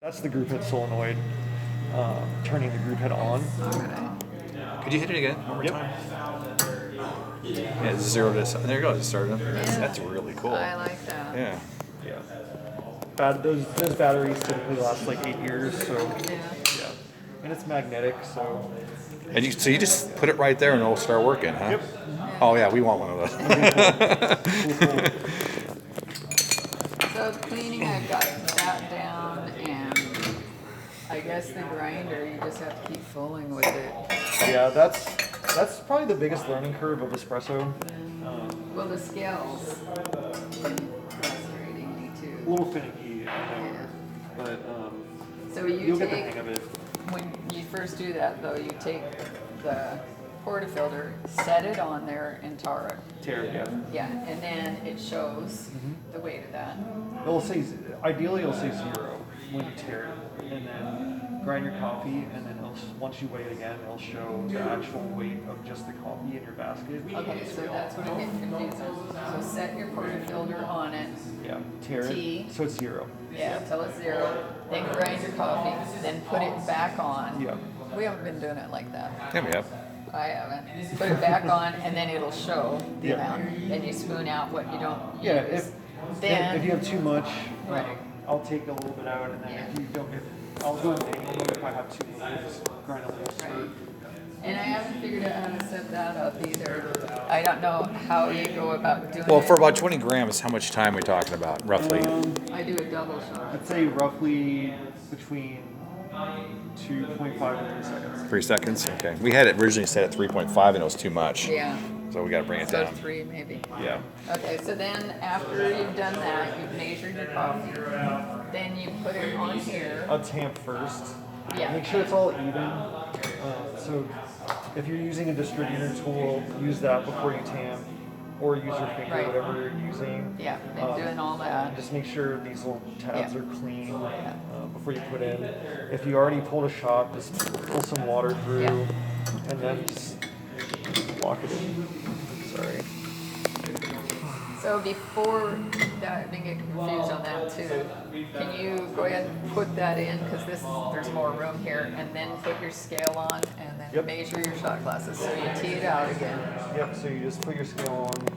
That's the group head solenoid, turning the group head on. Okay. Could you hit it again one more time? Yep. Yeah, 0 to... There you go, it started. That's really cool. I like that. Yeah. Yeah. Those batteries typically last like 8 years, so Yeah. and it's magnetic, so. And you just put it right there and it'll start working, huh? Yep. Oh yeah, we want one of those. So the cleaning, I've got that down, and I guess the grinder, you just have to keep fooling with it. Yeah, that's probably the biggest learning curve of espresso. Well, the scales frustrating me A too. little finicky, Yeah. but So you'll get the hang of it. when you first do that though, you take the portafilter, set it on there, and tar it. Tear, yeah. Yeah, and then it shows the weight of that. It'll say, ideally it'll say 0 when you tear it, and then grind your coffee, and then once you weigh it again, it'll show the actual weight of just the coffee in your basket. Okay, so that's what I'm getting confused on. So set your portafilter on it. Yeah, tear T. it, so it's 0. Yeah, till it's 0. Then grind your coffee. Then put it back on. Yeah. We haven't been doing it like that. Yeah, we have. I haven't. Put it back on, and then it'll show the Yeah. amount. Then you spoon out what you don't Yeah, use. if you have too much, Right. I'll take a little bit out, and then Yeah. if you don't, I'll go in manual mode if I have too little, just grind a little stir. And I haven't figured out how to set that up either. I don't know how you go about doing Well, it. for about 20 grams, how much time are we talking about, roughly? I do a double shot. I'd say roughly between 2.5 and 3 seconds. 3 seconds? Okay. We had it originally set at 3.5 and it was too much. Yeah. So we got to bring it So down. 3 maybe. Yeah. Okay, so then after you've done that, you've measured your coffee. Then you put it on here. I'll tamp first. Yeah. Make sure it's all even. So if you're using a distributor tool, use that before you tamp, or use your finger, Right. whatever you're using. Yeah, been doing all that. Just make sure these little tabs Yeah. are clean before you put in. If you already pulled a shot, just pull some water through, Yeah. and then just lock it in. Sorry. So before that, I didn't get confused on that too. Can you go ahead and put that in, because there's more room here, and then put your scale on, and then Yep. measure your shot glasses. So you tee it out again. Yep, so you just put your scale on,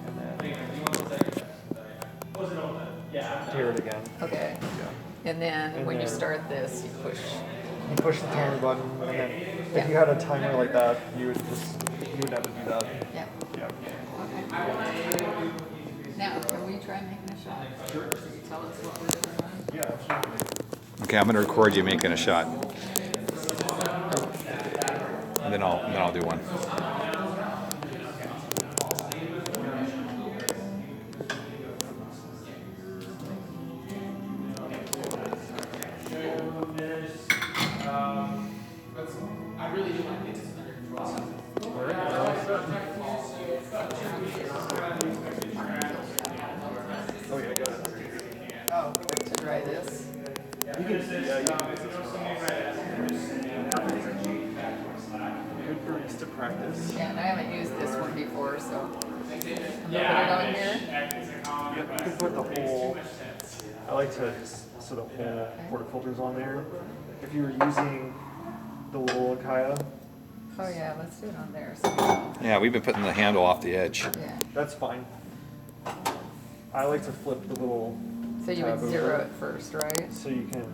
and then tear it again. Okay. Yeah. And then And when you then- start this, you push. You push the timer button, and then if you had a timer like that, you would never do that. Yeah. Yeah. Now, can we try making a shot? Sure. Can you tell us what we're doing? Yeah, absolutely. Okay, I'm going to record you making a shot. And then I'll do one. I really do like this. Oh yeah, I got it. Oh, to try this. You can, yeah, you can use this one. Good barista practice. Yeah, and I haven't used this one before, so I'm gonna put it on here. Yep, you can put the whole. I like to just so the whole portafilter's on there. If you were using the little Acaia, Oh yeah, let's do it on there. So, Yeah, we've been putting the handle off the edge. yeah. that's fine. I like to flip the little. So you tab would zero over it first, right? so you can.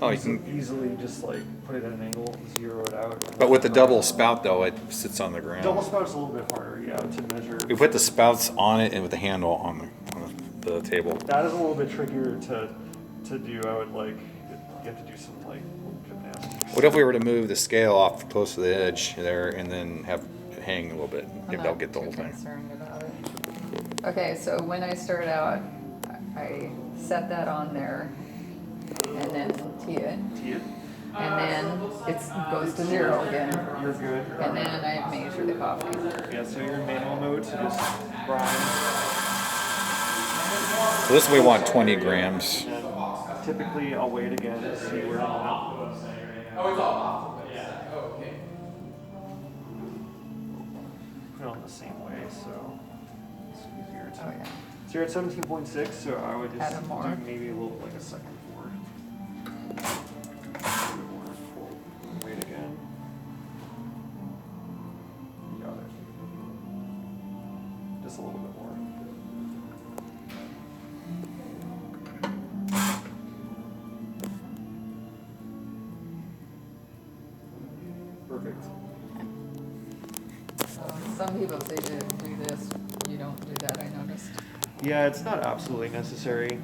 Oh, you can. Easily just like put it at an angle, zero it out. But with the double spout though, it sits on the ground. Double spout's a little bit harder, yeah, to measure. We put the spouts on it and with the handle on the table. That is a little bit trickier to do. I would like you have to do some like gymnastics. What if we were to move the scale off close to the edge there and then have it hang a little bit? Maybe I'm they'll not get the too whole thing. concerned about it. Okay, so when I start out, I set that on there, and then tee it, Tee it. and then it goes to 0 again, You're good. and then I measure the coffee. Yeah, so you're in manual mode, so just grind. So this we want 20 grams. And typically, I'll weigh it again to see where I'm at. Oh, it's all off. Yeah. Oh, okay. Put it on the same way, so it's easier Oh to. yeah. So you're at 17.6, so I would just Add more. do maybe a little like a second pour. A little bit more. Wait again. You got it. Just a little bit more. Perfect. Some people say to do this, you don't do that, I noticed. Yeah, it's not absolutely necessary.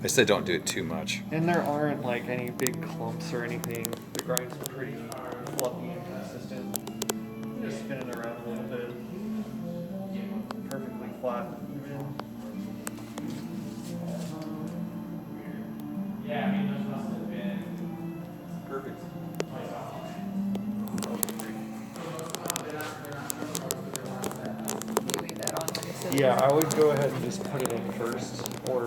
They said don't do it too much. And there aren't like any big clumps or anything. The grind's pretty fluffy and consistent. Just spinning around a little bit. Perfectly flat and even. Yeah, I mean, those must have been. Perfect. You leave that on when you sit Yeah, there? I would go ahead and just put it in first, or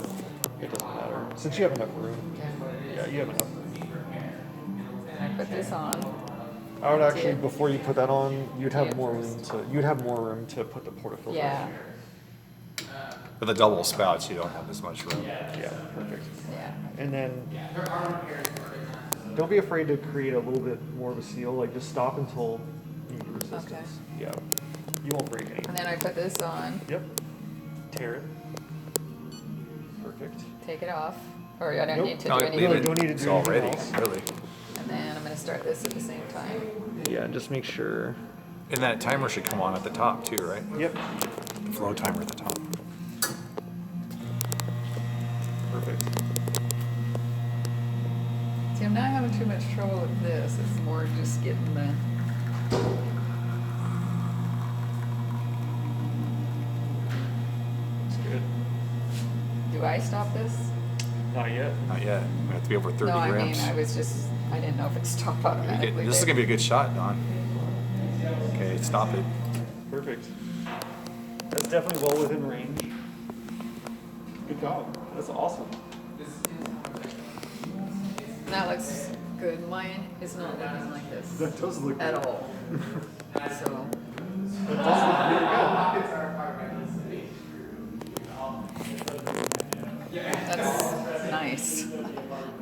it doesn't matter. Since you have enough room. Okay. Yeah, you have enough room. And I put this on. I would actually, Yeah. before you put that on, you'd have Yeah, more first. room to. You'd have more room to put the portafilter. Yeah, With the double spouts, you don't have as much room. Yeah, perfect. yeah. And then don't be afraid to create a little bit more of a seal. Like just stop until you need resistance. Okay. Yeah. You won't break anything. And then I put this on, Yep. Tear it. Perfect. take it off, or I don't Nope. need to No, do leave anything. Really it. don't need to It's do all anything ready, else. really. And then I'm gonna start this at the same time. Yeah, and just make sure. And that timer should come on at the top too, right? Yep. The flow timer at the top. Perfect. See, I'm not having too much trouble with this, it's more just getting the, Looks good. do I stop this? Not yet. Not yet. We have to be over 30 No, I mean, grams. I was just, I didn't know if it stopped You get- automatically. this is there. gonna be a good shot, Don. Okay, stop it. Perfect. That's definitely well within range. Good job. That's awesome. That looks good, mine is not looking like this That does look at good. all. So, That does look really that's nice.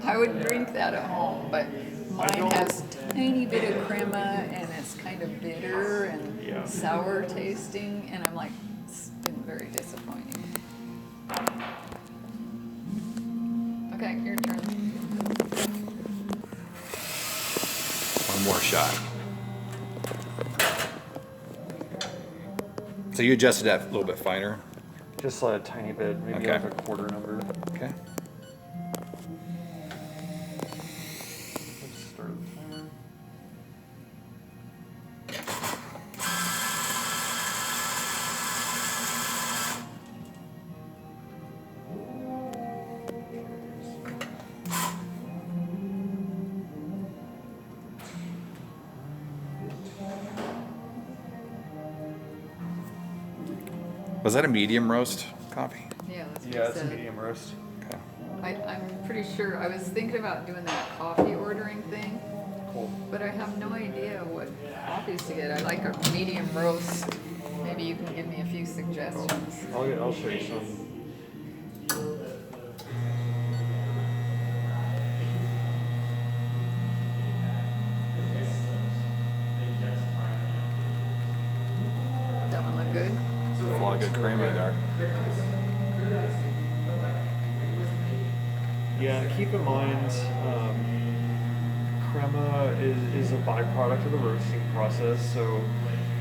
I would drink that at home, but mine don't- has tiny bit of crema and it's kind of bitter and Yeah. sour tasting, and I'm like, it's been very disappointing. Okay, your turn. One more shot. So you adjusted that a little bit finer. good. Just a tiny bit, maybe Okay. like a quarter number. Okay. Let's start the timer. Was that a medium roast coffee? Yeah, that's what Yeah, it it's a said. medium roast. Okay. I'm pretty sure, I was thinking about doing that coffee ordering thing, Cool. but I have no idea what coffees to get. I like a medium roast. Maybe you can give me a few suggestions. I'll show you some. That one look good? A lot of good cream in there. Yeah, keep in mind, crema is a byproduct of the roasting process, so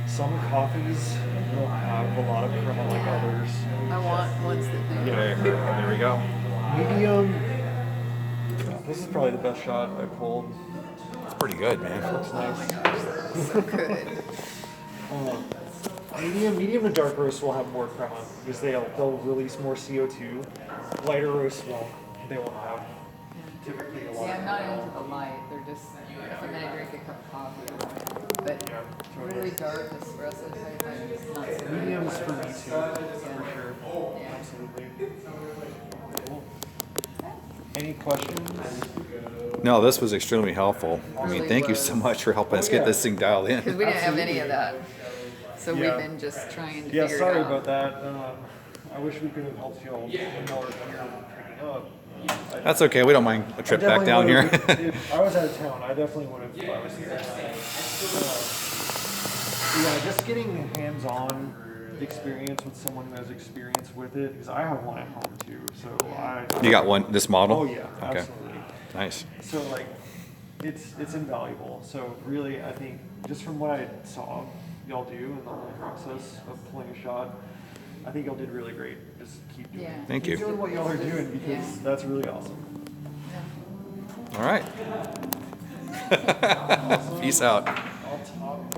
some coffees won't have a lot of crema like others. I want ones that they Okay, there we go. Medium, this is probably the best shot I pulled. It's pretty good, man. Looks Oh my nice. gosh, that's so good. Medium and dark roast will have more crema because they'll release more CO2. Lighter roasts won't. They won't have typically a See, lot I'm of not crema. into the light. They're just, if I'm gonna drink a cup of coffee, but Yeah, totally. really dark espresso type, I'm just not so good. Mediums for me too, for sure. Yeah. Absolutely. Cool. Any questions? No, this was extremely helpful. I mean, Really thank you was. so much for helping us Oh, get yeah. this thing dialed Because in. we didn't have any of that. So Yeah. we've been just trying to Yeah, figure sorry it out. about that. I wish we could have helped you all when y'all were here picking up. That's okay. We don't mind a trip back down here. If I was out of town, I definitely would have if I was here. Yeah, just getting hands-on experience with someone who has experience with it, because I have one at home too. So You got one, this model? Oh yeah, Okay. absolutely. Nice. So like, it's invaluable. So really, I think just from what I saw y'all do in the whole process of pulling a shot, I think y'all did really great. Just keep doing Yeah. it. Thank Keep you. doing what y'all are doing because Yeah. that's really awesome. Yeah. All right. Peace out.